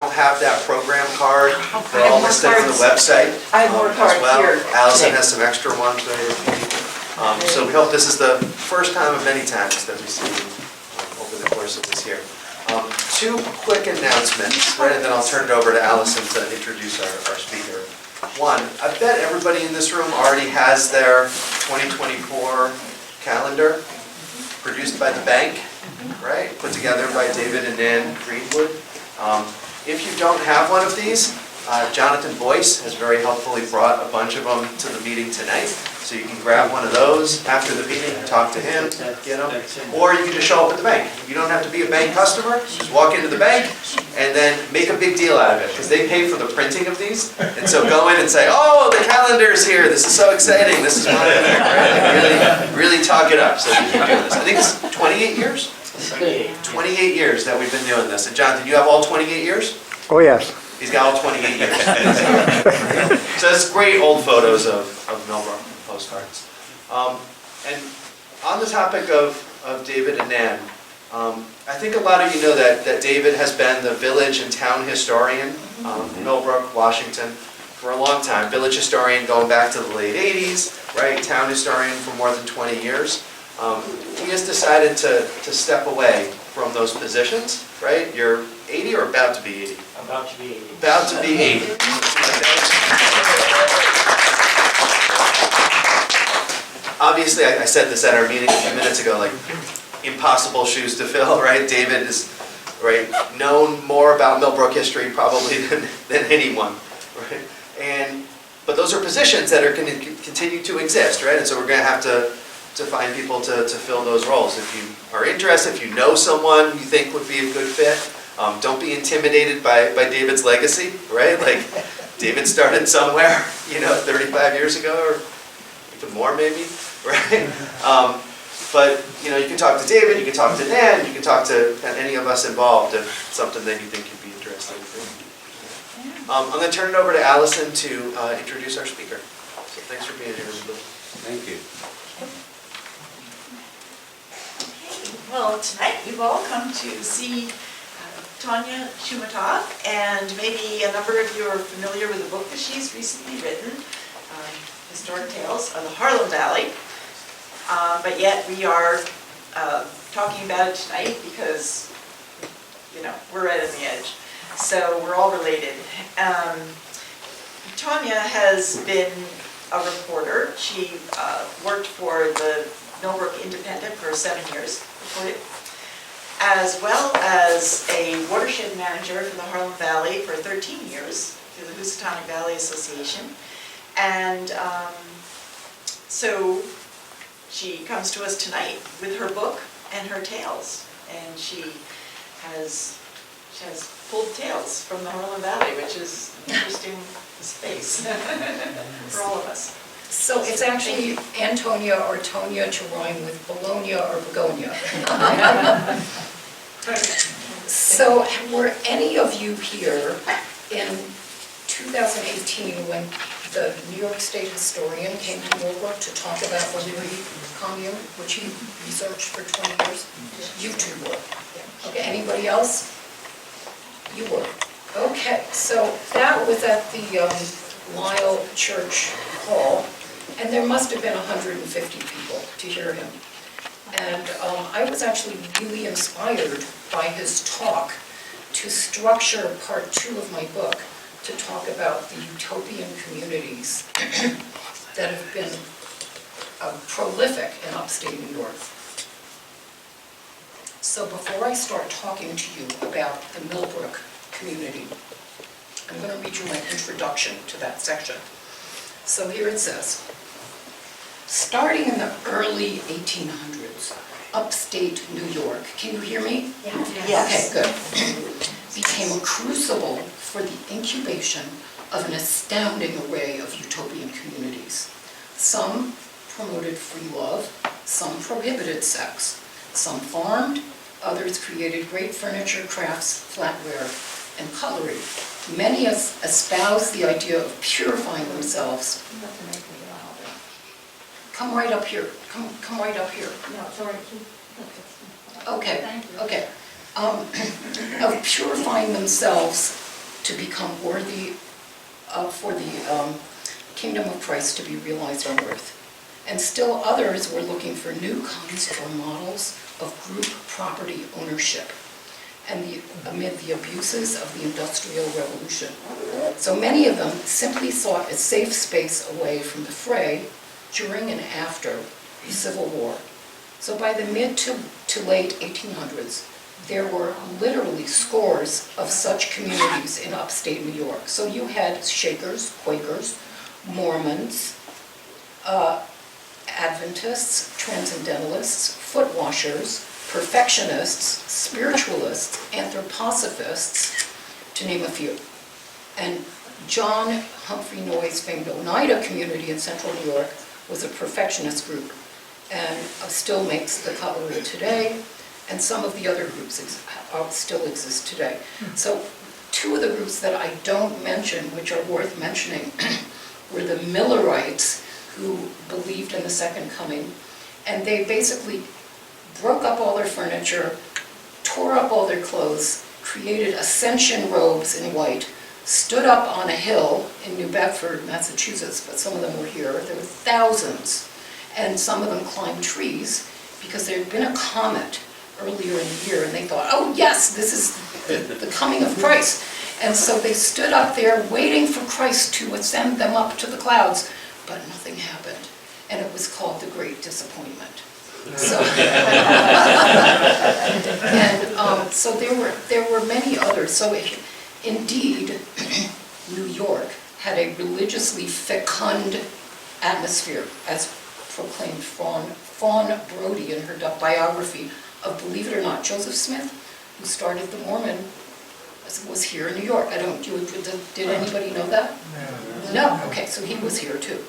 don't have that program card, they're all listed on the website. I have more cards as well. here. Allison has some extra ones there if you need. So we hope this is the first time of many times that we see you over the course of this year. Two quick announcements, right, and then I'll turn it over to Allison to introduce our speaker. One, I bet everybody in this room already has their 2024 calendar produced by the bank, right? Put together by David and Nan Greenwood. If you don't have one of these, Jonathan Boyce has very helpfully brought a bunch of them to the meeting tonight. So you can grab one of those after the meeting and talk to him, or you can just show up at the bank. You don't have to be a bank customer, just walk into the bank and then make a big deal out of it, because they pay for the printing of these. And so go in and say, oh, the calendar's here, this is so exciting, this is one of them, right? Like really talk it up so you can do this. I think it's 28 years? 28 years that we've been doing this. And Jonathan, you have all 28 years? Oh, yes. He's got all 28 years. So it's great old photos of Millbrook postcards. And on the topic of David and Nan, I think a lot of you know that David has been the village and town historian in Millbrook, Washington, for a long time. Village historian going back to the late 80s, right? Town historian for more than 20 years. He has decided to step away from those positions, right? You're 80 or about to be 80? About to be 80. About to be 80. Obviously, I said this at our meeting a few minutes ago, like, impossible shoes to fill, right? David is, right, known more about Millbrook history probably than anyone, right? But those are positions that are going to continue to exist, right? And so we're going to have to find people to fill those roles. If you are interested, if you know someone you think would be a good fit, don't be intimidated by David's legacy, right? Like, David started somewhere, 35 years ago, or even more maybe, right? But, you can talk to David, you can talk to Nan, you can talk to any of us involved if it's something that you think you'd be interested in. I'm going to turn it over to Allison to introduce our speaker. So thanks for being here, everybody. Thank you. Well, tonight you've all come to see Tonia Shoumatoff, and maybe a number of you are familiar with a book that she's recently written, Historic Tales of the Harlem Valley. But yet we are talking about it tonight because, we're right on the edge. So we're all related. Tonia has been a reporter. She worked for the Millbrook Independent for 7 years, reported, as well as a watershed manager for the Harlem Valley for 13 years through the Housatonic Valley Association. And so she comes to us tonight with her book and her tales. And she has pulled tales from the Harlem Valley, which is an interesting space for all of us. So it's actually Antonia or Tonia to rhyme with Bologna or Begonia. So were any of you here in 2018 when the New York State historian came to Millbrook to talk about the Leary commune, which he researched for 20 years? You two were. Okay, anybody else? You were. Okay, so that was at the Lyle Church Hall, and there must have been 150 people to hear him. And I was actually really inspired by his talk to structure part 2 of my book to talk about the utopian communities that have been prolific in upstate New York. So before I start talking to you about the Millbrook community, I'm going to read you my introduction to that section. So here it says, starting in the early 1800s, upstate New York, can you hear me? Yes. Okay, good. Became a crucible for the incubation of an astounding array of utopian communities. Some promoted free love, some prohibited sex, some farmed, others created great furniture, crafts, flatware, and cutlery. Many espoused the idea of purifying themselves. Come right up here. Come right up here. No, sorry. Okay. Okay. Of purifying themselves to become worthy for the kingdom of Christ to be realized on earth. And still others were looking for new kinds or models of group property ownership amid the abuses of the Industrial Revolution. So many of them simply sought a safe space away from the fray during and after the Civil War. So by the mid to late 1800s, there were literally scores of such communities in upstate New York. So you had Shakers, Quakers, Mormons, Adventists, Transcendentalists, foot washers, perfectionists, spiritualists, anthroposophists, to name a few. And John Humphrey Noyes' famed Oneida community in central New York was a perfectionist group and still makes the cutlery today, and some of the other groups still exist today. So two of the groups that I don't mention, which are worth mentioning, were the Millerites, who believed in the Second Coming, and they basically broke up all their furniture, tore up all their clothes, created ascension robes in white, stood up on a hill in New Bedford, Massachusetts, but some of them were here. There were thousands, and some of them climbed trees because there had been a comet earlier in the year, and they thought, oh yes, this is the coming of Christ. And so they stood up there waiting for Christ to ascend them up to the clouds, but nothing happened. And it was called the Great Disappointment. So, so there were many others. So indeed, New York had a religiously fecund atmosphere, as proclaimed Fawn Brody in her biography of, believe it or not, Joseph Smith, who started the Mormon, was here in New York. Did anybody know that? No. Okay, so he was here too.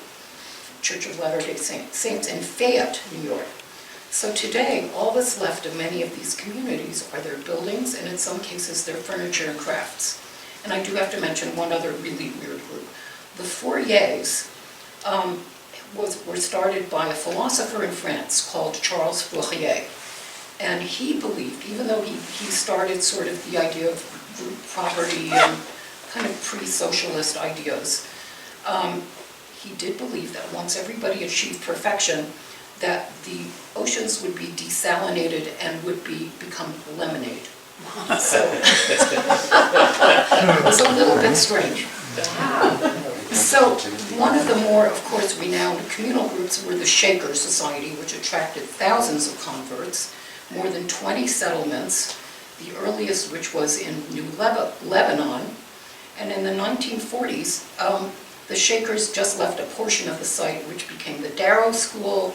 Church of Latter-day Saints in Fayette, New York. So today, all that's left of many of these communities are their buildings, and in some cases, their furniture and crafts. And I do have to mention one other really weird group. The Fouriers were started by a philosopher in France called Charles Fourier. And he believed, even though he started sort of the idea of group property and kind of pre-socialist ideas, he did believe that once everybody achieved perfection, that the oceans would be desalinated and would become lemonade. So it was a little bit strange. So one of the more, of course, renowned communal groups were the Shaker Society, which attracted thousands of converts, more than 20 settlements, the earliest which was in New Lebanon. And in the 1940s, the Shakers just left a portion of the site, which became the Darrow School,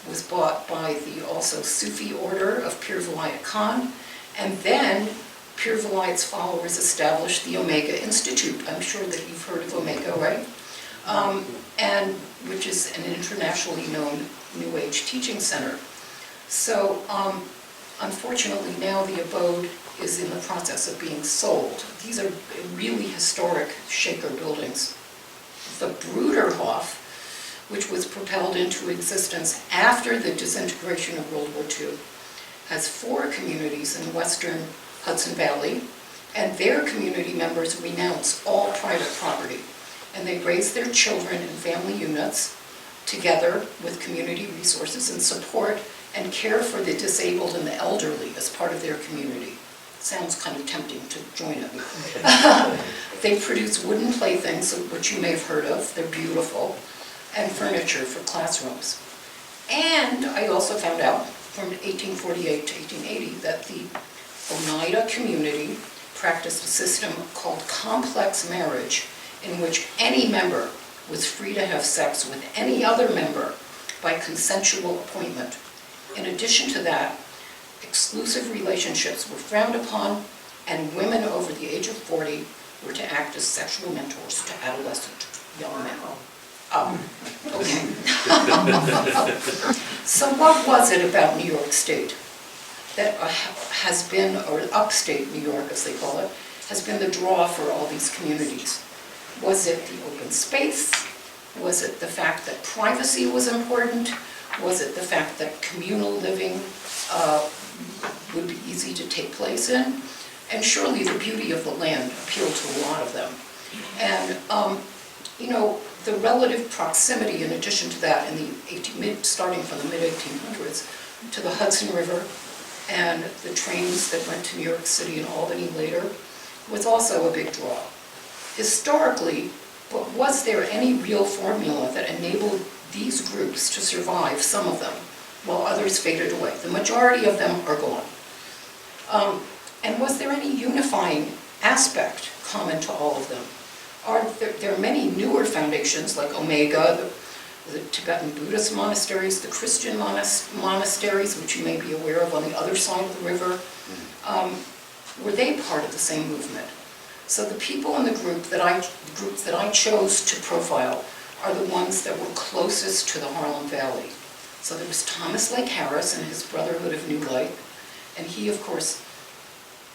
was bought by the also Sufi order of Pir Vilayat Khan, and then Pir Vilayat's followers established the Omega Institute. I'm sure that you've heard of Omega, right? And which is an internationally known New Age teaching center. So unfortunately now the abode is in the process of being sold. These are really historic Shaker buildings. The Bruderhof, which was propelled into existence after the disintegration of World War II, has 4 communities in western Hudson Valley, and their community members renounce all private property, and they raise their children in family units together with community resources and support and care for the disabled and the elderly as part of their community. Sounds kind of tempting to join it. They produce wooden playthings, which you may have heard of. They're beautiful. And furniture for classrooms. And I also found out from 1848 to 1880 that the Oneida community practiced a system called complex marriage, in which any member was free to have sex with any other member by consensual appointment. In addition to that, exclusive relationships were frowned upon, and women over the age of 40 were to act as sexual mentors to adolescent young men. Okay. So what was it about New York State that has been, or upstate New York as they call it, has been the draw for all these communities? Was it the open space? Was it the fact that privacy was important? Was it the fact that communal living would be easy to take place in? And surely the beauty of the land appealed to a lot of them. And, the relative proximity, in addition to that, starting from the mid-1800s, to the Hudson River and the trains that went to New York City and Albany later, was also a big draw. Historically, but was there any real formula that enabled these groups to survive, some of them, while others faded away? The majority of them are gone. And was there any unifying aspect common to all of them? There are many newer foundations like Omega, the Tibetan Buddhist monasteries, the Christian monasteries, which you may be aware of on the other side of the river. Were they part of the same movement? So the people in the groups that I chose to profile are the ones that were closest to the Harlem Valley. So there was Thomas Lake Harris and his Brotherhood of New Light, and he, of course,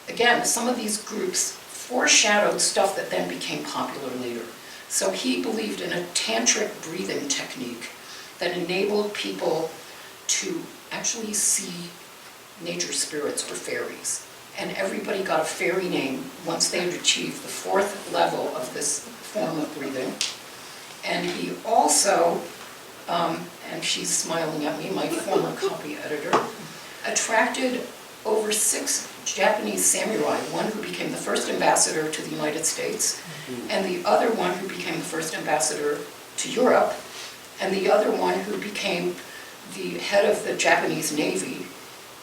again, some of these groups foreshadowed stuff that then became popular later. So he believed in a tantric breathing technique that enabled people to actually see nature spirits or fairies. And everybody got a fairy name once they had achieved the 4th level of this form of breathing. And he also, and she's smiling at me, my former copy editor, attracted over 6 Japanese samurai, one who became the first ambassador to the United States, and the other one who became the first ambassador to Europe, and the other one who became the head of the Japanese Navy,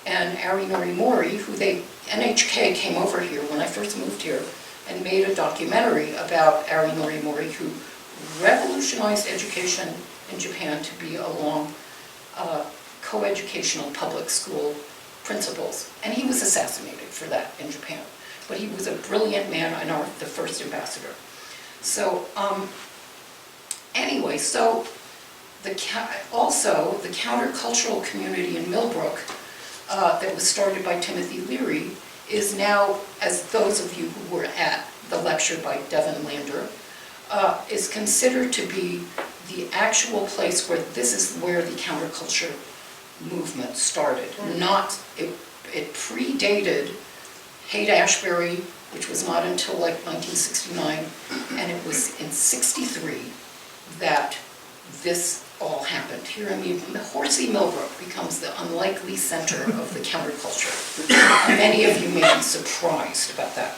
and Ari Norimori, who NHK came over here when I first moved here and made a documentary about Ari Norimori, who revolutionized education in Japan to be along coeducational public school principles. And he was assassinated for that in Japan. But he was a brilliant man and the first ambassador. So anyway, so also the countercultural community in Millbrook that was started by Timothy Leary is now, as those of you who were at the lecture by Devin Lander, is considered to be the actual place where this is where the counterculture movement started. It predated Haight-Ashbury, which was not until like 1969, and it was in 63 that this all happened. Here, Horsey Millbrook becomes the unlikely center of the counterculture. Many of you may be surprised about that.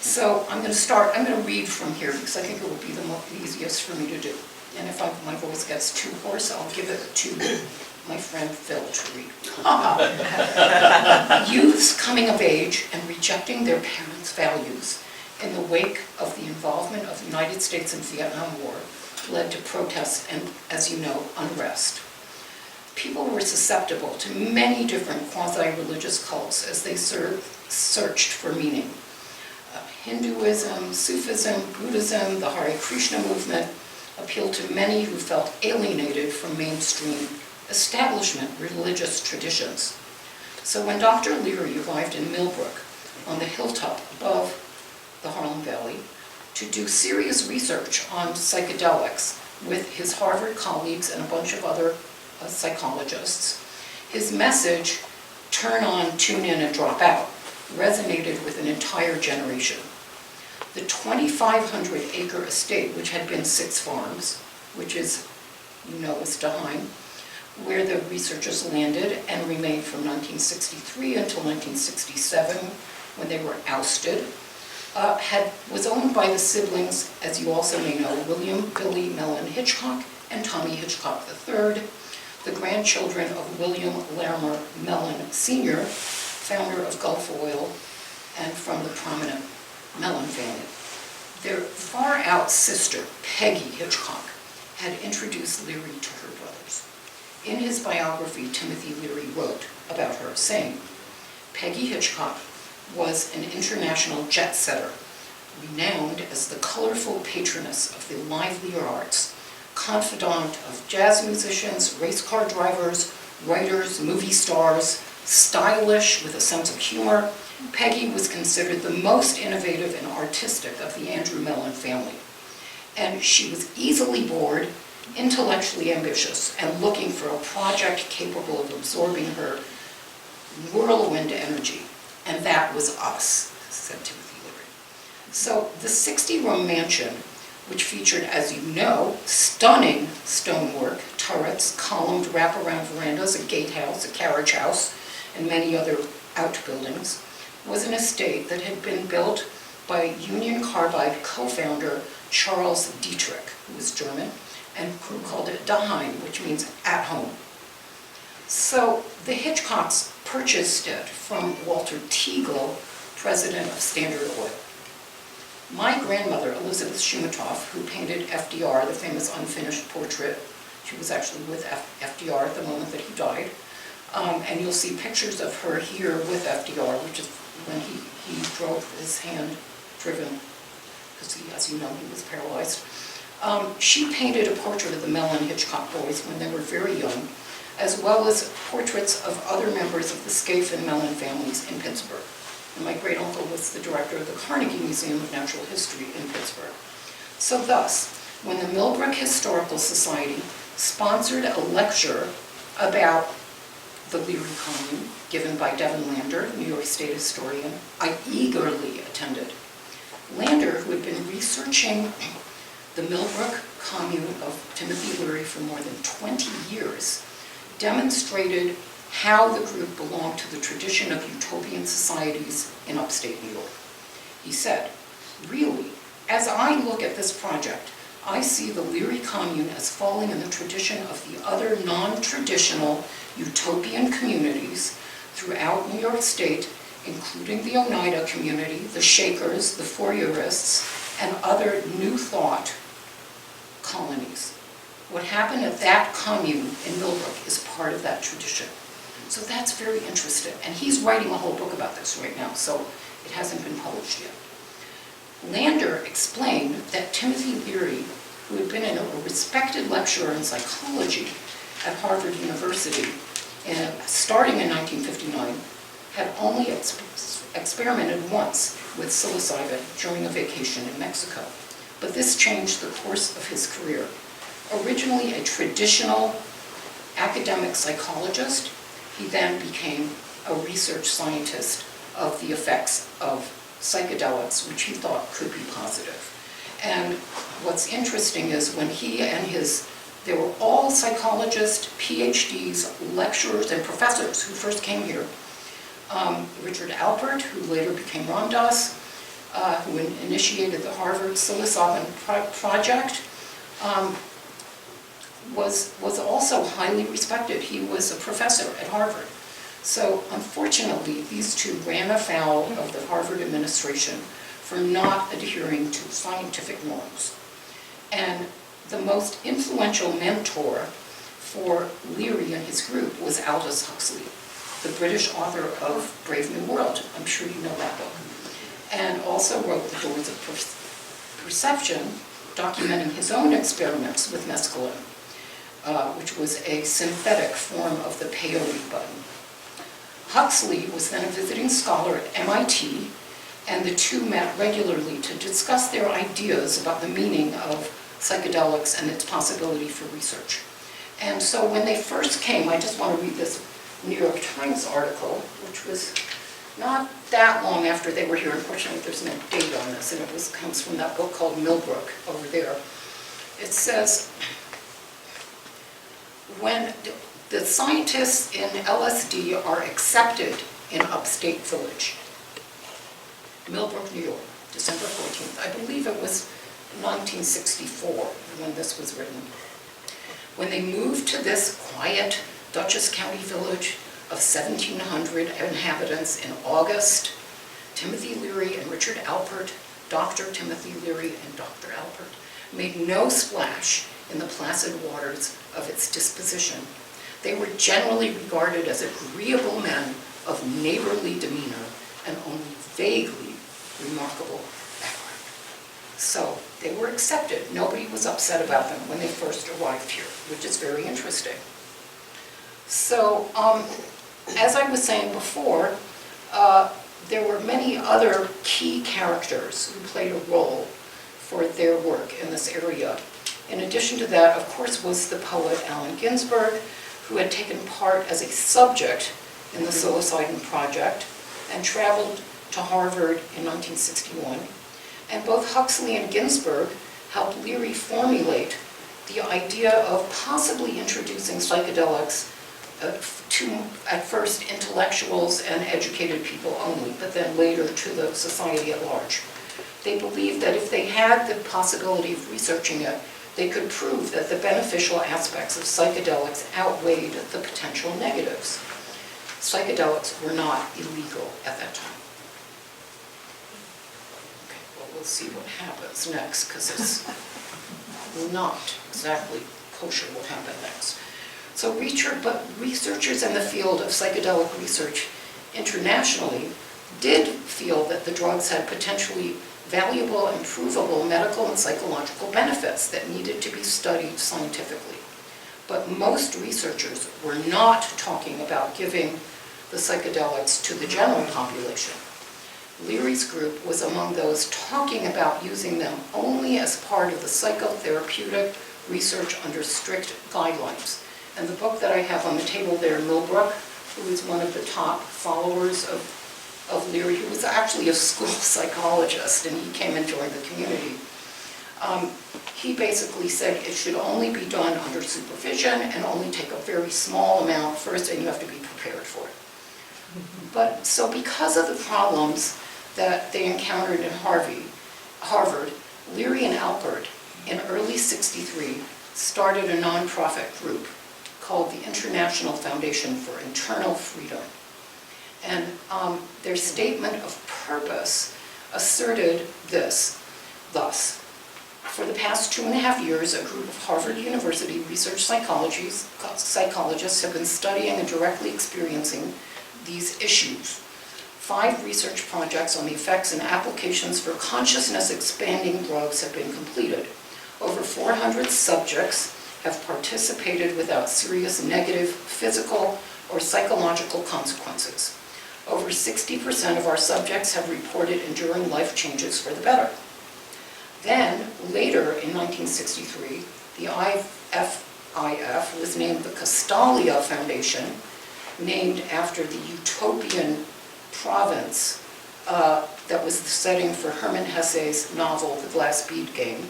So I'm going to read from here because I think it will be the easiest for me to do. And if my voice gets too hoarse, I'll give it to my friend Phil to read. Youths coming of age and rejecting their parents' values in the wake of the involvement of the United States in the Vietnam War led to protests and, as you know, unrest. People were susceptible to many different quasi-religious cults as they searched for meaning. Hinduism, Sufism, Buddhism, the Hare Krishna movement appealed to many who felt alienated from mainstream establishment religious traditions. So when Dr. Leary arrived in Millbrook on the hilltop above the Harlem Valley to do serious research on psychedelics with his Harvard colleagues and a bunch of other psychologists, his message, turn on, tune in, and drop out, resonated with an entire generation. The 2,500-acre estate, which had been 6 farms, which is, is Daheim, where the researchers landed and remained from 1963 until 1967, when they were ousted, was owned by the siblings, as you also may know, William Billy Mellon Hitchcock and Tommy Hitchcock III, the grandchildren of William Larimer Mellon Sr., founder of Gulf Oil, and from the prominent Mellon family. Their far-out sister, Peggy Hitchcock, had introduced Leary to her brothers. In his biography, Timothy Leary wrote about her, saying, Peggy Hitchcock was an international jet-setter, renowned as the colorful patroness of the livelier arts, confidant of jazz musicians, race car drivers, writers, movie stars, stylish with a sense of humor. Peggy was considered the most innovative and artistic of the Andrew Mellon family. And she was easily bored, intellectually ambitious, and looking for a project capable of absorbing her whirlwind energy. And that was us, said Timothy Leary. So the 60-room mansion, which featured, as you know, stunning stonework, turrets, columned wraparound verandas, a gatehouse, a carriage house, and many other outbuildings, was an estate that had been built by Union Carbide co-founder Charles Dietrich, who was German, and who called it daheim, which means at home. So the Hitchcocks purchased it from Walter Teagle, president of Standard Oil. My grandmother, Elizabeth Shoumatoff, who painted FDR, the famous unfinished portrait, she was actually with FDR at the moment that he died, and you'll see pictures of her here with FDR, which is when he drove his hand-driven, because as you know, he was paralyzed. She painted a portrait of the Mellon Hitchcock boys when they were very young, as well as portraits of other members of the Scaife and Mellon families in Pittsburgh. And my great-uncle was the director of the Carnegie Museum of Natural History in Pittsburgh. So thus, when the Millbrook Historical Society sponsored a lecture about the Leary Commune, given by Devin Lander, New York State historian, I eagerly attended. Lander, who had been researching the Millbrook Commune of Timothy Leary for more than 20 years, demonstrated how the group belonged to the tradition of utopian societies in upstate New York. He said, really, as I look at this project, I see the Leary Commune as falling in the tradition of the other non-traditional utopian communities throughout New York State, including the Oneida community, the Shakers, the Fourierists, and other New Thought colonies. What happened at that commune in Millbrook is part of that tradition. So that's very interesting. And he's writing a whole book about this right now, so it hasn't been published yet. Lander explained that Timothy Leary, who had been a respected lecturer in psychology at Harvard University, starting in 1959, had only experimented once with psilocybin during a vacation in Mexico. But this changed the course of his career. Originally a traditional academic psychologist, he then became a research scientist of the effects of psychedelics, which he thought could be positive. And what's interesting is when he and they were all psychologists, PhDs, lecturers, and professors who first came here. Richard Alpert, who later became Ram Dass, who initiated the Harvard psilocybin project, was also highly respected. He was a professor at Harvard. So unfortunately, these two ran afoul of the Harvard administration for not adhering to scientific norms. And the most influential mentor for Leary and his group was Aldous Huxley, the British author of Brave New World. I'm sure you know that book. And also wrote The Doors of Perception, documenting his own experiments with mescaline, which was a synthetic form of the peyote button. Huxley was then a visiting scholar at MIT, and the two met regularly to discuss their ideas about the meaning of psychedelics and its possibility for research. And so when they first came, I just want to read this New York Times article, which was not that long after they were here. Unfortunately, there's no date on this, and it comes from that book called Millbrook over there. It says, when the scientists in LSD are accepted in Upstate Village, Millbrook, New York, December 14th. I believe it was 1964 when this was written. When they moved to this quiet Dutchess County village of 1,700 inhabitants in August, Timothy Leary and Richard Alpert, Dr. Timothy Leary and Dr. Alpert, made no splash in the placid waters of its disposition. They were generally regarded as agreeable men of neighborly demeanor and only vaguely remarkable background. So they were accepted. Nobody was upset about them when they first arrived here, which is very interesting. So, as I was saying before, there were many other key characters who played a role for their work in this area. In addition to that, of course, was the poet Allen Ginsberg, who had taken part as a subject in the psilocybin project and traveled to Harvard in 1961. And both Huxley and Ginsberg helped Leary formulate the idea of possibly introducing psychedelics to, at first, intellectuals and educated people only, but then later to the society at large. They believed that if they had the possibility of researching it, they could prove that the beneficial aspects of psychedelics outweighed the potential negatives. Psychedelics were not illegal at that time. Okay, well, we'll see what happens next, because it's not exactly kosher what happened next. So researchers in the field of psychedelic research internationally did feel that the drugs had potentially valuable and provable medical and psychological benefits that needed to be studied scientifically. But most researchers were not talking about giving the psychedelics to the general population. Leary's group was among those talking about using them only as part of the psychotherapeutic research under strict guidelines. And the book that I have on the table there, Millbrook, who is one of the top followers of Leary, who was actually a school psychologist, and he came and joined the community. He basically said it should only be done under supervision and only take a very small amount first, and you have to be prepared for it. But so because of the problems that they encountered in Harvard, Leary and Alpert in early '63 started a nonprofit group called the International Foundation for Internal Freedom. And their statement of purpose asserted this, thus: for the past 2.5 years, a group of Harvard University research psychologists have been studying and directly experiencing these issues. 5 research projects on the effects and applications for consciousness-expanding drugs have been completed. Over 400 subjects have participated without serious negative physical or psychological consequences. Over 60% of our subjects have reported enduring life changes for the better. Then, later in 1963, the IFIF was named the Castalia Foundation, named after the utopian province that was the setting for Hermann Hesse's novel, The Glass Bead Game.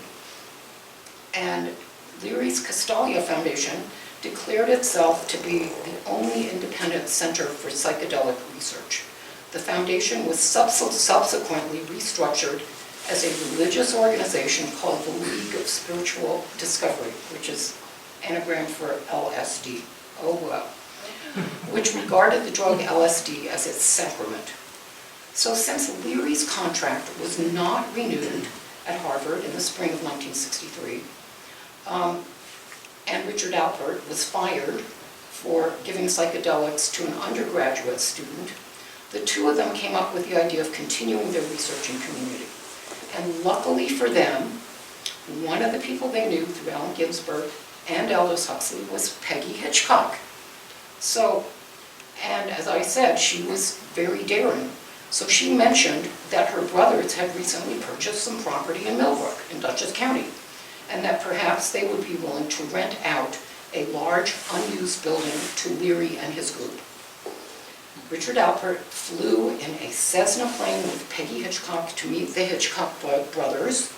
And Leary's Castalia Foundation declared itself to be the only independent center for psychedelic research. The foundation was subsequently restructured as a religious organization called the League of Spiritual Discovery, which is anagram for LSD. Oh well. Which regarded the drug LSD as its sacrament. So since Leary's contract was not renewed at Harvard in the spring of 1963, and Richard Alpert was fired for giving psychedelics to an undergraduate student, the two of them came up with the idea of continuing their research in community. And luckily for them, one of the people they knew through Allen Ginsberg and Aldous Huxley was Peggy Hitchcock. So, and as I said, she was very daring. So she mentioned that her brothers had recently purchased some property in Millbrook in Dutchess County, and that perhaps they would be willing to rent out a large unused building to Leary and his group. Richard Alpert flew in a Cessna plane with Peggy Hitchcock to meet the Hitchcock brothers,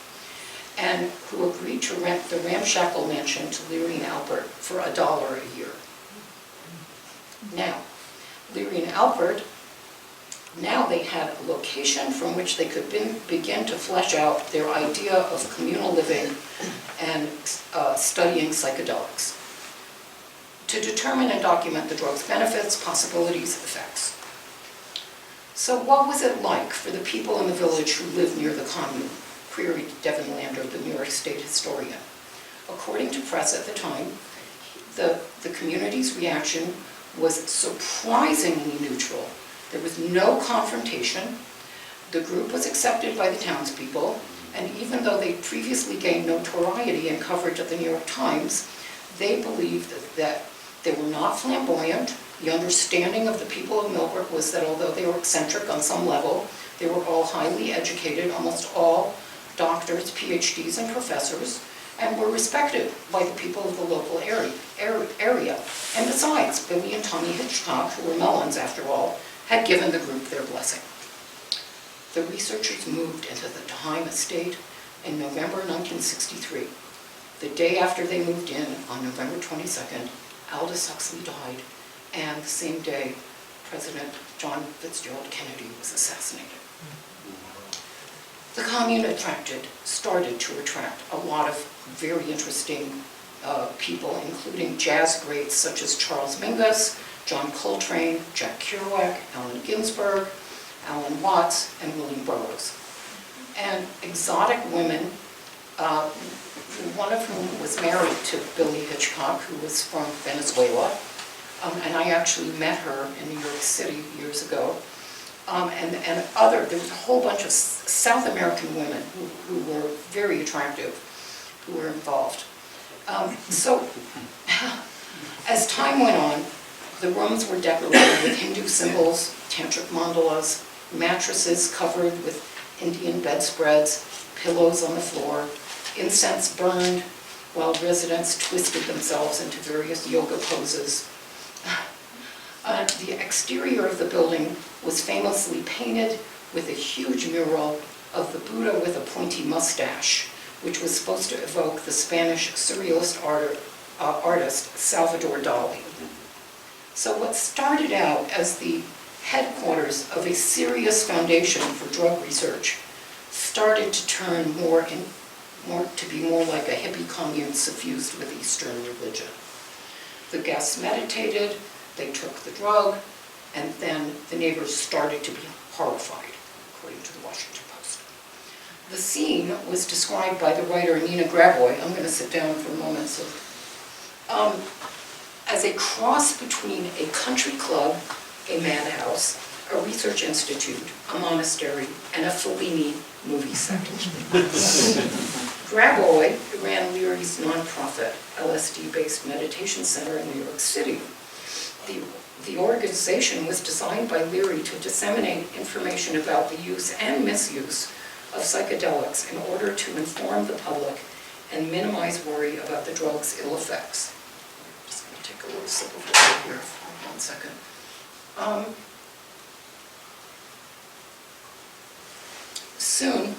and who agreed to rent the ramshackle mansion to Leary and Alpert for $1 a year. Now, Leary and Alpert, now they had a location from which they could begin to flesh out their idea of communal living and studying psychedelics, to determine and document the drug's benefits, possibilities, effects. So what was it like for the people in the village who lived near the commune? Queried Devin Lander, the New York State historian. According to press at the time, the community's reaction was surprisingly neutral. There was no confrontation. The group was accepted by the townspeople, and even though they previously gained notoriety and coverage at the New York Times, they believed that they were not flamboyant. The understanding of the people of Millbrook was that although they were eccentric on some level, they were all highly educated, almost all doctors, PhDs, and professors, and were respected by the people of the local area. And besides, Billy and Tommy Hitchcock, who were Mellons after all, had given the group their blessing. The researchers moved into the Daheim estate in November 1963. The day after they moved in, on November 22nd, Aldous Huxley died, and the same day, President John Fitzgerald Kennedy was assassinated. The commune started to attract a lot of very interesting people, including jazz greats such as Charles Mingus, John Coltrane, Jack Kerouac, Allen Ginsberg, Alan Watts, and William Burroughs. And exotic women, one of whom was married to Billy Hitchcock, who was from Venezuela, and I actually met her in New York City years ago. There was a whole bunch of South American women who were very attractive, who were involved. So, as time went on, the rooms were decorated with Hindu symbols, tantric mandalas, mattresses covered with Indian bedspreads, pillows on the floor, incense burned while residents twisted themselves into various yoga poses. The exterior of the building was famously painted with a huge mural of the Buddha with a pointy mustache, which was supposed to evoke the Spanish surrealist artist Salvador Dali. So what started out as the headquarters of a serious foundation for drug research started to turn to be more like a hippie commune suffused with Eastern religion. The guests meditated, they took the drug, and then the neighbors started to be horrified, according to the Washington Post. The scene was described by the writer Nina Gravoy, I'm going to sit down for a moment, as a cross between a country club, a madhouse, a research institute, a monastery, and a Fellini movie set. Gravoy ran Leary's nonprofit, LSD-based meditation center in New York City. The organization was designed by Leary to disseminate information about the use and misuse of psychedelics in order to inform the public and minimize worry about the drug's ill effects. I'm just going to take a little sip of water here for 1 second. Soon,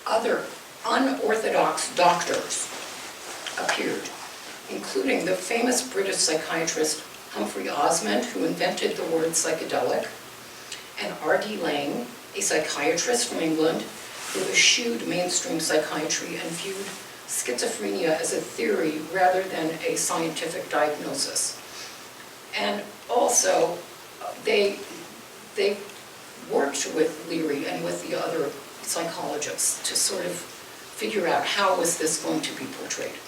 other unorthodox doctors appeared, including the famous British psychiatrist Humphrey Osmond, who invented the word psychedelic, and R.D. Laing, a psychiatrist from England who eschewed mainstream psychiatry and viewed schizophrenia as a theory rather than a scientific diagnosis. And also, they worked with Leary and with the other psychologists to sort of figure out how was this going to be portrayed.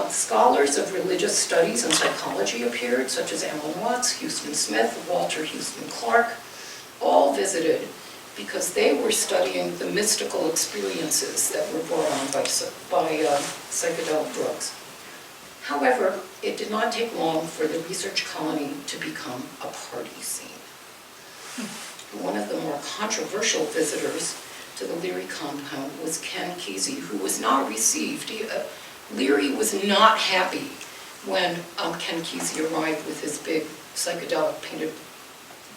Scholars of religious studies and psychology appeared, such as Alan Watts, Houston Smith, Walter Houston Clark, all visited because they were studying the mystical experiences that were brought on by psychedelic drugs. However, it did not take long for the research colony to become a party scene. One of the more controversial visitors to the Leary compound was Ken Kesey, who was not received. Leary was not happy when Ken Kesey arrived with his big psychedelic painted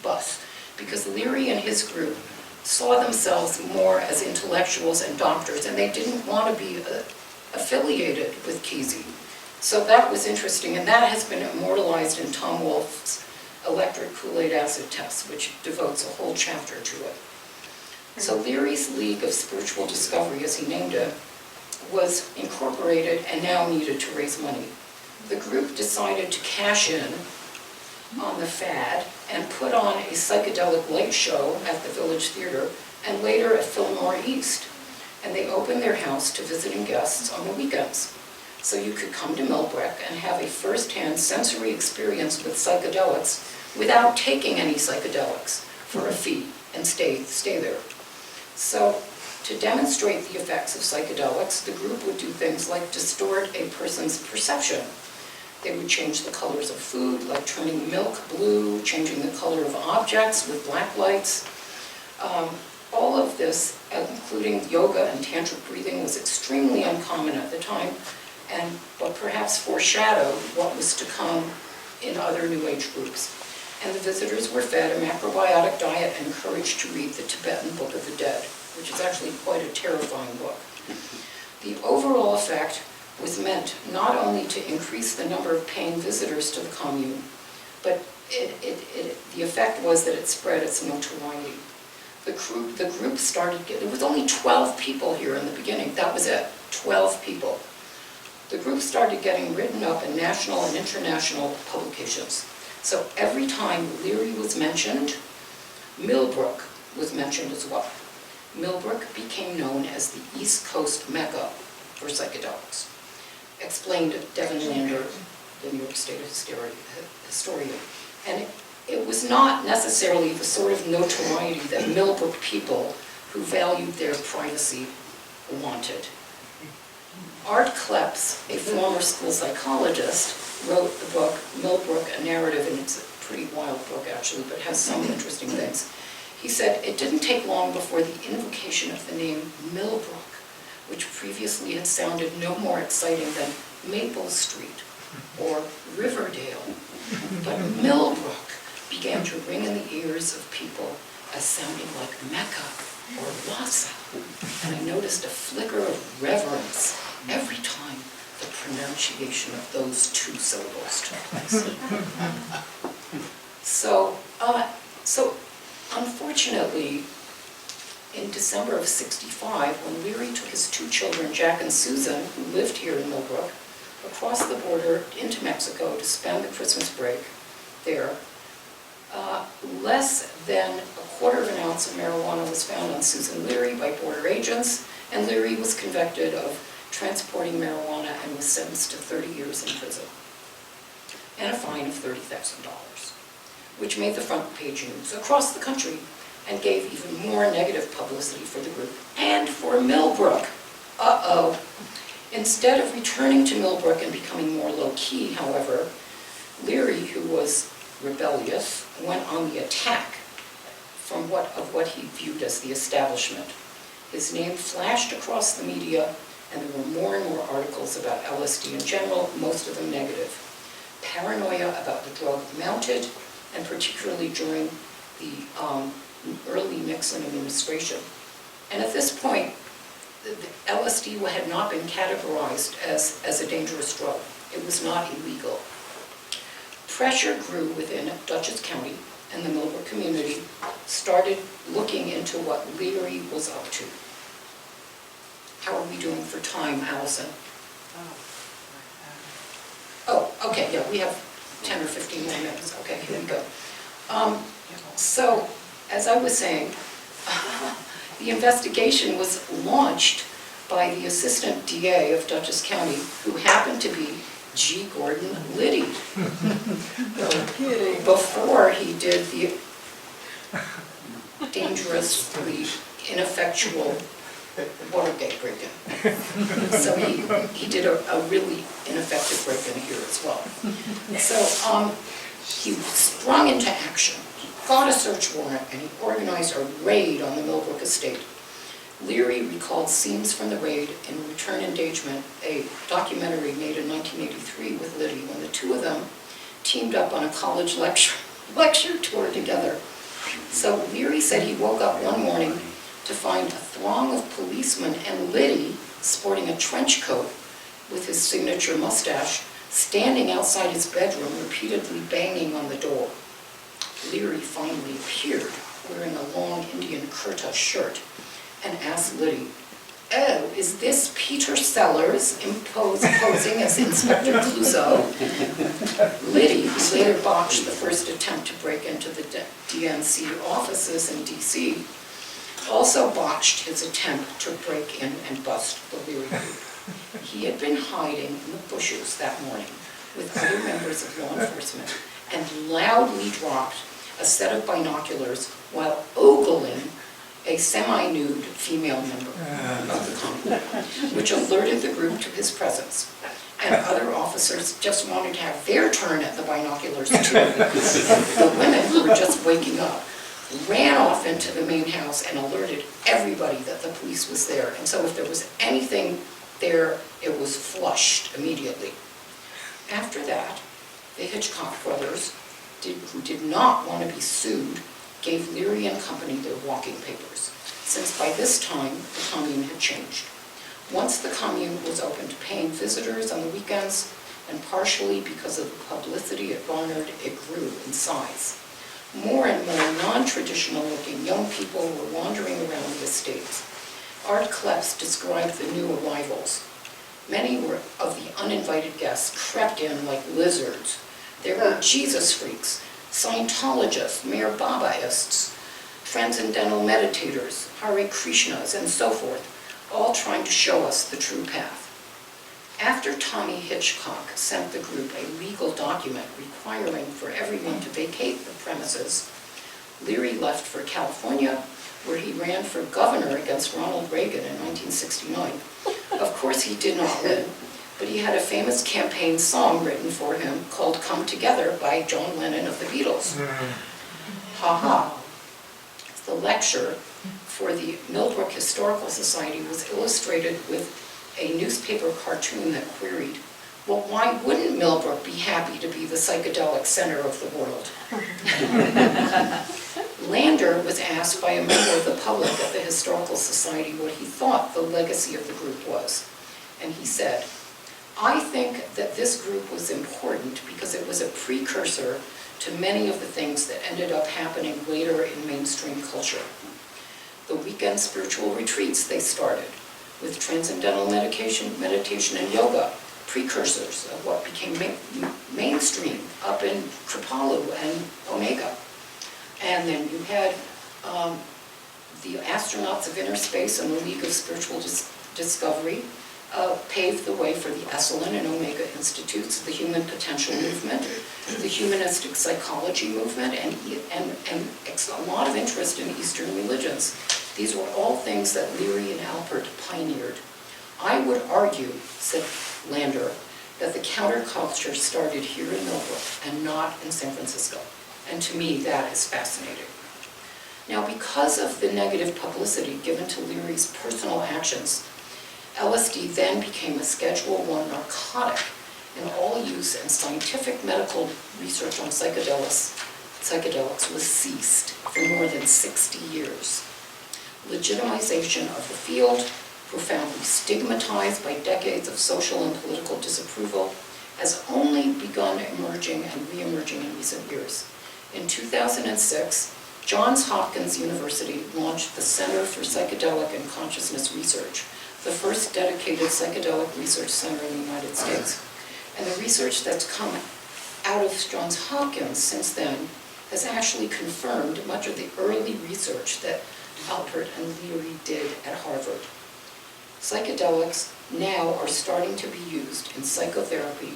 bus, because Leary and his group saw themselves more as intellectuals and doctors, and they didn't want to be affiliated with Kesey. So that was interesting, and that has been immortalized in Tom Wolfe's Electric Kool-Aid Acid Test, which devotes a whole chapter to it. So Leary's League of Spiritual Discovery, as he named it, was incorporated and now needed to raise money. The group decided to cash in on the fad and put on a psychedelic light show at the Village Theater and later at Fillmore East. And they opened their house to visiting guests on the weekends. So you could come to Millbrook and have a first-hand sensory experience with psychedelics without taking any psychedelics for a fee and stay there. So to demonstrate the effects of psychedelics, the group would do things like distort a person's perception. They would change the colors of food, like turning milk blue, changing the color of objects with black lights. All of this, including yoga and tantric breathing, was extremely uncommon at the time, but perhaps foreshadowed what was to come in other New Age groups. and the visitors were fed a macrobiotic diet and encouraged to read the Tibetan Book of the Dead, which is actually quite a terrifying book. The overall effect was meant not only to increase the number of paying visitors to the commune, but the effect was that it spread its notoriety. The group started, there was only 12 people here in the beginning, that was it, 12 people. The group started getting written up in national and international publications. So every time Leary was mentioned, Millbrook was mentioned as well. Millbrook became known as the East Coast Mecca for psychedelics, explained Devin Lander, the New York State historian. And it was not necessarily the sort of notoriety that Millbrook people who valued their privacy wanted. Art Klepps, a former school psychologist, wrote the book Millbrook, a narrative, and it's a pretty wild book actually, but has some interesting things. He said, it didn't take long before the invocation of the name Millbrook, which previously had sounded no more exciting than Maple Street or Riverdale, but Millbrook began to ring in the ears of people as sounding like Mecca or Lhasa, and I noticed a flicker of reverence every time the pronunciation of those two syllables took place. So unfortunately, in December of '65, when Leary took his two children, Jack and Susan, who lived here in Millbrook, across the border into Mexico to spend the Christmas break there, less than a quarter of an ounce of marijuana was found on Susan Leary by border agents, and Leary was convicted of transporting marijuana and was sentenced to 30 years in prison and a fine of $30,000, which made the front page news across the country and gave even more negative publicity for the group and for Millbrook. Uh-oh. Instead of returning to Millbrook and becoming more low-key, however, Leary, who was rebellious, went on the attack from what he viewed as the establishment. His name flashed across the media, and there were more and more articles about LSD in general, most of them negative. Paranoia about the drug mounted, and particularly during the early Nixon administration. And at this point, the LSD had not been categorized as a dangerous drug. It was not illegal. Pressure grew within Dutchess County, and the Millbrook community started looking into what Leary was up to. How are we doing for time, Allison? Oh, okay, yeah, we have 10 or 15 more minutes. Okay, here we go. So, as I was saying, the investigation was launched by the assistant DA of Dutchess County, who happened to be G. Gordon Liddy, before he did the dangerously ineffectual Watergate break-in. So he did a really ineffective break-in here as well. So he sprung into action, got a search warrant, and he organized a raid on the Millbrook estate. Leary recalled scenes from the raid in Return Engagement, a documentary made in 1983 with Liddy, when the two of them teamed up on a college lecture tour together. So Leary said he woke up one morning to find a throng of policemen and Liddy, sporting a trench coat with his signature mustache, standing outside his bedroom, repeatedly banging on the door. Leary finally appeared, wearing a long Indian kurta shirt, and asked Liddy, "Oh, is this Peter Sellers posing as Inspector Clouseau?" Liddy, who later botched the first attempt to break into the DNC offices in D.C., also botched his attempt to break in and bust the Leary group. He had been hiding in the bushes that morning with other members of law enforcement and loudly dropped a set of binoculars while ogling a semi-nude female member of the commune, which alerted the group to his presence. And other officers just wanted to have their turn at the binoculars too. The women, who were just waking up, ran off into the main house and alerted everybody that the police was there. And so if there was anything there, it was flushed immediately. After that, the Hitchcock brothers who did not want to be sued, gave Leary and Company their walking papers, since by this time the commune had changed. Once the commune was open to paying visitors on the weekends, and partially because of the publicity it garnered, it grew in size. More and more non-traditional looking young people were wandering around the estates. Art Klepps described the new arrivals. Many of the uninvited guests crept in like lizards. There were Jesus freaks, Scientologists, Mere Babaists, transcendental meditators, Hare Krishnas, and so forth, all trying to show us the true path. After Tommy Hitchcock sent the group a legal document requiring for everyone to vacate the premises, Leary left for California, where he ran for governor against Ronald Reagan in 1969. Of course, he did not win, but he had a famous campaign song written for him called Come Together by John Lennon of the Beatles. Ha ha. The lecture for the Millbrook Historical Society was illustrated with a newspaper cartoon that queried, well, why wouldn't Millbrook be happy to be the psychedelic center of the world? Lander was asked by a member of the public at the Historical Society what he thought the legacy of the group was. And he said, I think that this group was important because it was a precursor to many of the things that ended up happening later in mainstream culture. The weekend spiritual retreats they started, with transcendental meditation and yoga, precursors of what became mainstream up in Kripalu and Omega. And then you had the Astronauts of Inner Space and the League of Spiritual Discovery paved the way for the Esalen and Omega Institutes, the Human Potential Movement, the Humanistic Psychology Movement, and a lot of interest in Eastern religions. These were all things that Leary and Alpert pioneered. I would argue, said Lander, that the counterculture started here in Millbrook and not in San Francisco. And to me, that is fascinating. Now, because of the negative publicity given to Leary's personal actions, LSD then became a Schedule I narcotic, and all use in scientific medical research on psychedelics was ceased for more than 60 years. Legitimization of the field, profoundly stigmatized by decades of social and political disapproval, has only begun emerging and re-emerging in recent years. In 2006, Johns Hopkins University launched the Center for Psychedelic and Consciousness Research, the first dedicated psychedelic research center in the United States. And the research that's come out of Johns Hopkins since then has actually confirmed much of the early research that Alpert and Leary did at Harvard. Psychedelics now are starting to be used in psychotherapy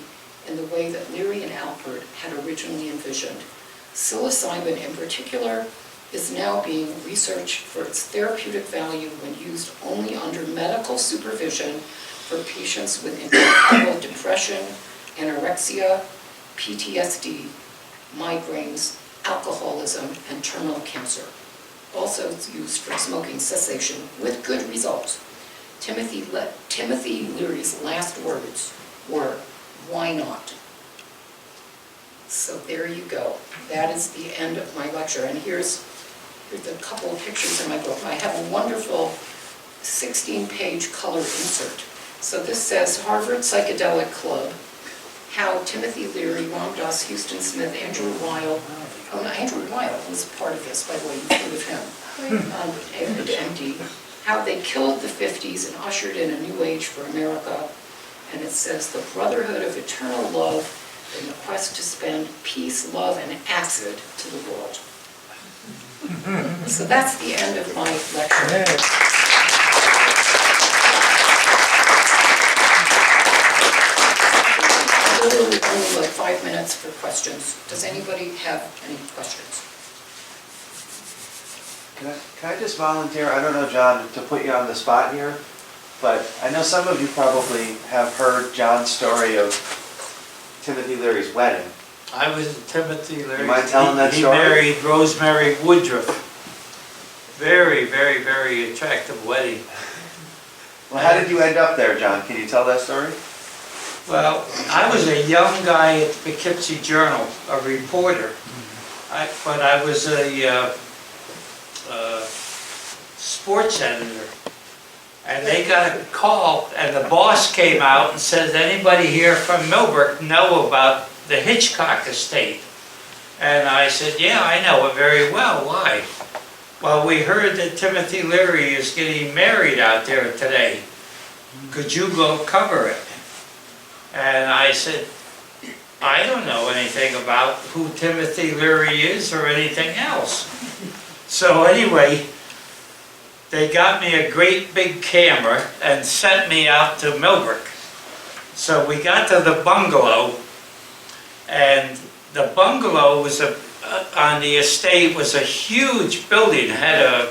in the way that Leary and Alpert had originally envisioned. Psilocybin in particular is now being researched for its therapeutic value when used only under medical supervision for patients with intractable depression, anorexia, PTSD, migraines, alcoholism, and terminal cancer. Also it's used for smoking cessation with good results. Timothy Leary's last words were, why not? So there you go. That is the end of my lecture. And here's a couple of pictures in my book. I have a wonderful 16-page color insert. So this says Harvard Psychedelic Club, how Timothy Leary, Ram Dass, Houston Smith, Andrew Weil, Andrew Weil was part of this, by the way, you heard of him, MD, how they killed the 50s and ushered in a new age for America. And it says the brotherhood of eternal love in the quest to spend peace, love, and acid to the world. So that's the end of my lecture. Literally only like 5 minutes for questions. Does anybody have any questions? Can I just volunteer? I don't know, John, to put you on the spot here, but I know some of you probably have heard John's story of Timothy Leary's wedding. I was in Timothy Leary. You mind telling that story? He married Rosemary Woodruff. Very, very, very attractive wedding. Well, how did you end up there, John? Can you tell that story? Well, I was a young guy at the Poughkeepsie Journal, a reporter. But I was a sports editor. And they got a call, and the boss came out and said, anybody here from Millbrook know about the Hitchcock estate? And I said, yeah, I know it very well. Why? Well, we heard that Timothy Leary is getting married out there today. Could you go cover it? And I said, I don't know anything about who Timothy Leary is or anything else. So anyway, they got me a great big camera and sent me out to Millbrook. So we got to the bungalow, and the bungalow was on the estate was a huge building. It had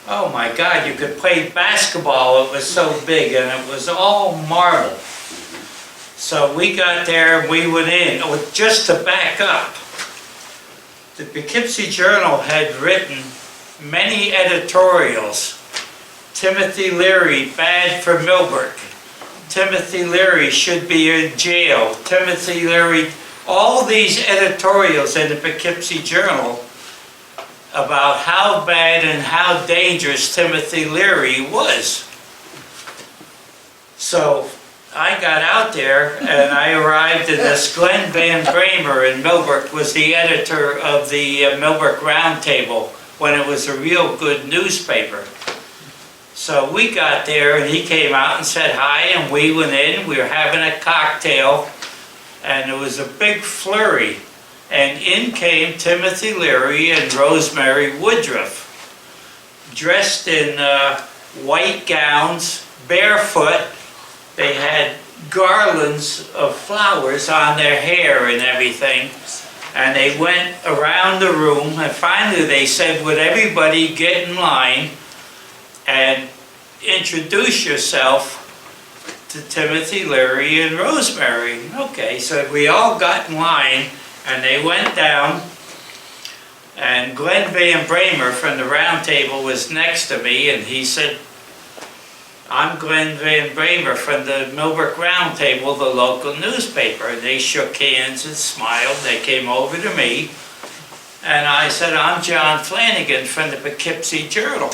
oh my God, you could play basketball, it was so big, and it was all marble. So we got there and we went in. Oh, just to back up, the Poughkeepsie Journal had written many editorials. Timothy Leary, bad for Millbrook. Timothy Leary should be in jail. Timothy Leary, all these editorials in the Poughkeepsie Journal about how bad and how dangerous Timothy Leary was. So I got out there and I arrived in this. Glenn Van Bramer in Millbrook was the editor of the Millbrook Round Table when it was a real good newspaper. So we got there and he came out and said hi, and we went in, we were having a cocktail, and it was a big flurry. And in came Timothy Leary and Rosemary Woodruff, dressed in white gowns, barefoot. They had garlands of flowers on their hair and everything. And they went around the room, and finally they said, would everybody get in line and introduce yourself to Timothy Leary and Rosemary. Okay, so we all got in line, and they went down, and Glenn Van Bramer from the Round Table was next to me, and he said, I'm Glenn Van Bramer from the Millbrook Round Table, the local newspaper. And they shook hands and smiled. They came over to me, and I said, I'm John Flanagan from the Poughkeepsie Journal.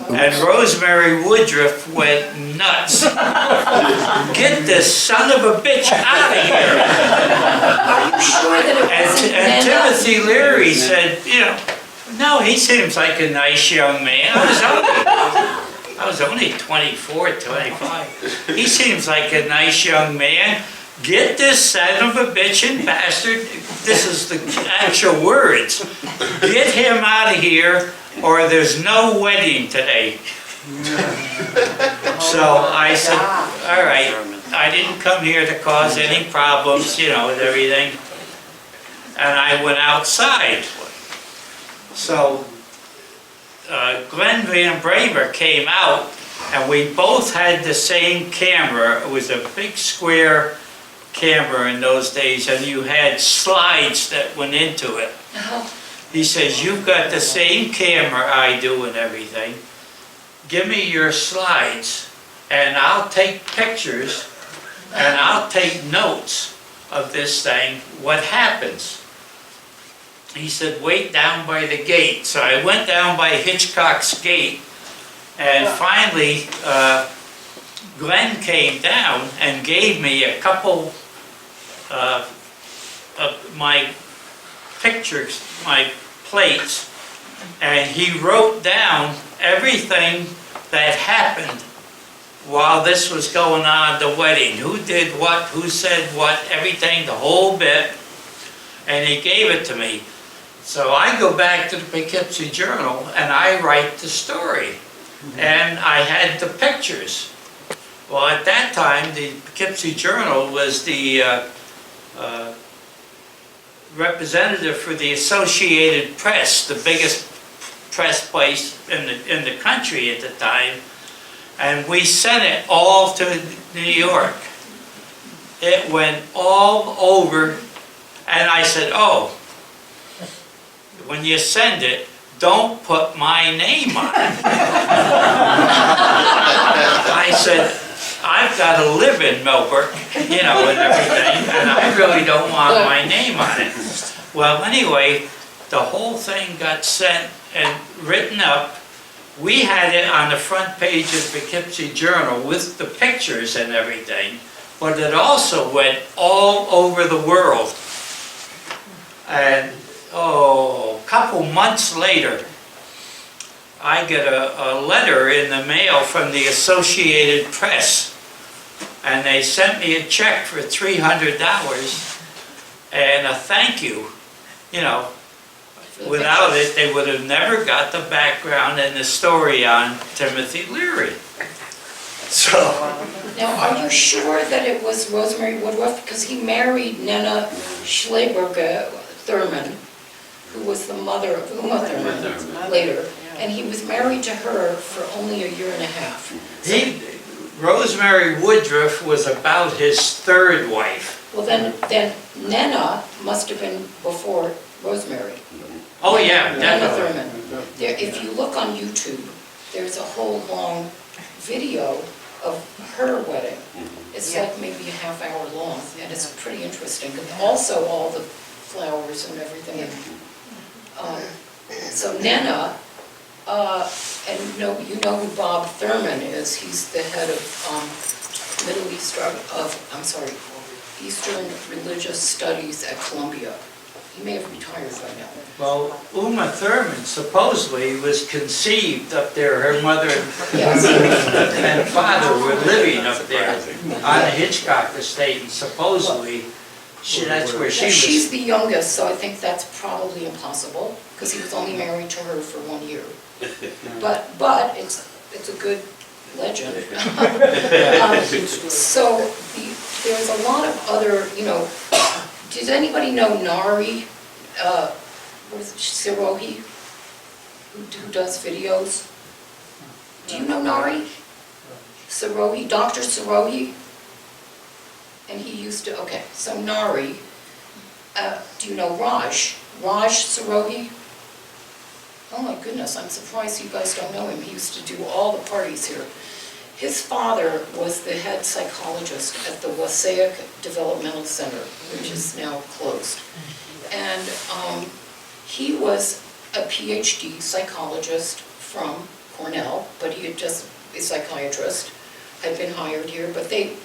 And Rosemary Woodruff went nuts. Get this son of a bitch out of here. Are you sure that it wasn't And Nana? Timothy Leary said, no, he seems like a nice young man. I was only 24, 25. He seems like a nice young man. Get this son of a bitch and bastard, this is the actual words, get him out of here or there's no wedding today. So I said, all right, I didn't come here to cause any problems, and everything. And I went outside. So Glenn Van Bramer came out, and we both had the same camera. It was a big square camera in those days, and you had slides that went into it. He says, you've got the same camera I do and everything. Give me your slides, and I'll take pictures, and I'll take notes of this thing, what happens. He said, wait down by the gate. So I went down by Hitchcock's gate, and finally Glenn came down and gave me a couple of my pictures, my plates, and he wrote down everything that happened while this was going on, the wedding. Who did what, who said what, everything, the whole bit, and he gave it to me. So I go back to the Poughkeepsie Journal and I write the story. And I had the pictures. Well, at that time, the Poughkeepsie Journal was the representative for the Associated Press, the biggest press place in the country at the time. And we sent it all to New York. It went all over, and I said, oh, when you send it, don't put my name on it. I said, I I've got to live in Millbrook, you know, and everything, and I really don't want my name on it. Well, anyway, the whole thing got sent and written up. We had it on the front page of the Poughkeepsie Journal with the pictures and everything, but it also went all over the world. And, a couple months later, I get a letter in the mail from the Associated Press, and they sent me a check for $300 and a thank you. You know, without it, they would have never got the background and the story on Timothy Leary. So, Now, are you sure that it was Rosemary Woodruff? Because he married Nena Schleberger Thurman, who was the mother of Uma Thurman later. And he was married to her for only a year and a half. Rosemary Woodruff was about his third wife. Well, then Nena must have been before Rosemary. Oh, yeah, Nena definitely. Thurman. If you look on YouTube, there's a whole long video of her wedding. It's like maybe a half hour long, and it's pretty interesting. And also all the flowers and everything. So Nena, and you know who Bob Thurman is. He's the head of Eastern Religious Studies at Columbia. He may have retired by now. Well, Uma Thurman supposedly was conceived up there. Her mother Yes. and father were living up there on the Hitchcock estate, and supposedly that's where she She's was. the youngest, so I think that's probably impossible, because he was only married to her for 1 year. But it's a good legend. So there's a lot of other, does anybody know Nari? What is it, Sirohi? Who does videos? Do you know Nari? Sirohi, Dr. Sirohi? And he used to, okay, so Nari, do you know Raj? Raj Sirohi? Oh my goodness, I'm surprised you guys don't know him. He used to do all the parties here. His father was the head psychologist at the Wasaic Developmental Center, which is now closed. And he was a PhD psychologist from Cornell, but he had just, a psychiatrist, had been hired here, but they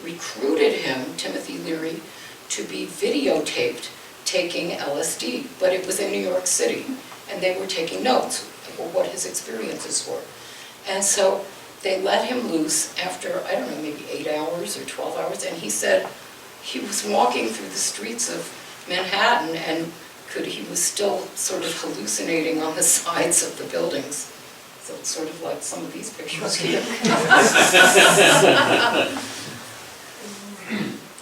recruited him, Timothy Leary, to be videotaped taking LSD, but it was in New York City, and they were taking notes of what his experiences were. And so they let him loose after, I don't know, maybe 8 hours or 12 hours, and he said he was walking through the streets of Manhattan and he was still sort of hallucinating on the sides of the buildings. So it's sort of like some of these pictures here.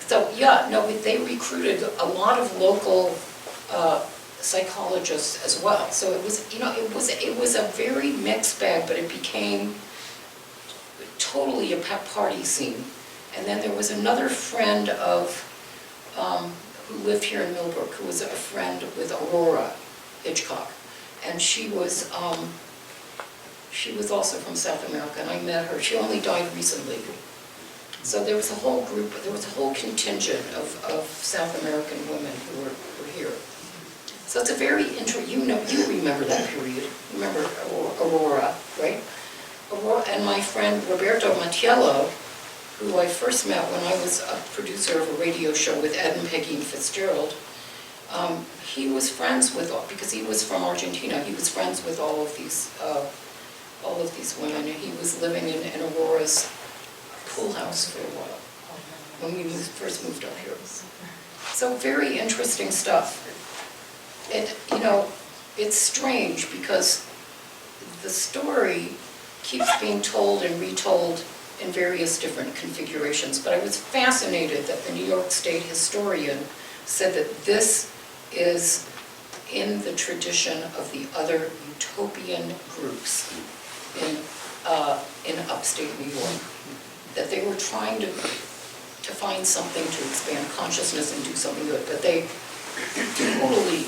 So yeah, no, they recruited a lot of local psychologists as well. So it was, it was a very mixed bag, but it became totally a pep party scene. And then there was another friend of who lived here in Millbrook, who was a friend with Aurora Hitchcock, and she was also from South America, and I met her. She only died recently. So there was a whole group, there was a whole contingent of South American women who were here. So it's a very you remember that period. You remember Aurora, right? Aurora, and my friend Roberto Mattiello, who I first met when I was a producer of a radio show with Ed and Peggy Fitzgerald. He was friends with, because he was from Argentina, he was friends with all of these women, and he was living in Aurora's pool house for a while when we first moved up here. So very interesting stuff. It's strange because the story keeps being told and retold in various different configurations, but I was fascinated that the New York State historian said that this is in the tradition of the other utopian groups in upstate New York, that they were trying to find something to expand consciousness and do something good, but they totally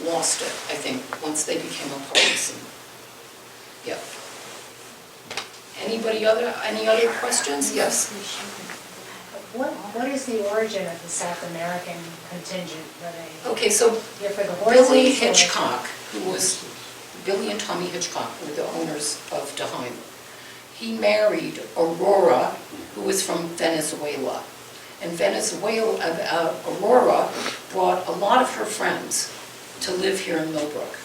lost it, I think, once they became a party scene. Yeah. Any other questions? Yes. What is the origin of the South American contingent? Were they Okay, so here for the horses? Billy or- Hitchcock, Billy and Tommy Hitchcock were the owners of Daheim. He married Aurora, who was from Venezuela. And Aurora brought a lot of her friends to live here in Millbrook.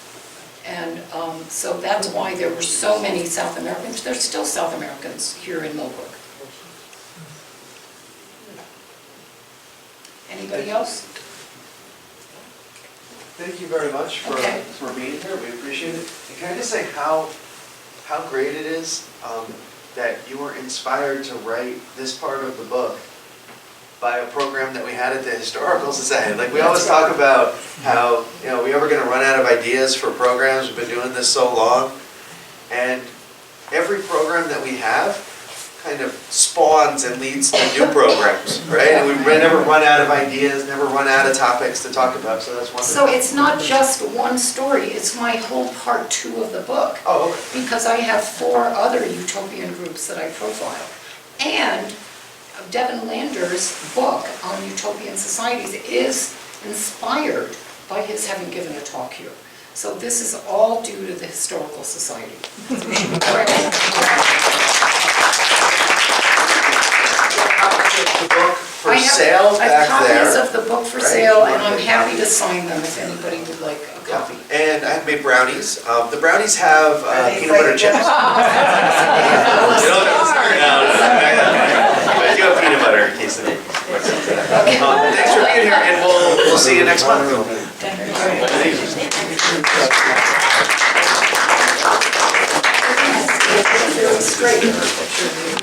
And so that's why there were so many South Americans. There's still South Americans here in Millbrook. Anybody else? Thank you very much Okay. for being here, we appreciate it. And can I just say how great it is that you were inspired to write this part of the book by a program that we had at the Historical Society. Like, we always talk about how, we ever gonna run out of ideas for programs, we've been doing this so long. And every program that we have kind of spawns and leads to new programs, right? And we never run out of ideas, never run out of topics to talk about, so that's wonderful. So it's not just one story, it's my whole part 2 of the book. Oh, okay. Because I have 4 other utopian groups that I profile. And Devin Lander's book on utopian societies is inspired by his having given a talk here. So this is all due to the Historical Society. The book for I have- sale I have back copies there. of the book for Right. sale, and I'm happy to sign them if anybody would like a Yeah. copy. And I have made brownies. The brownies have peanut butter chips. You don't I do have peanut butter in case of it. Thanks for being here, and we'll see you next month. Thank you. It was great.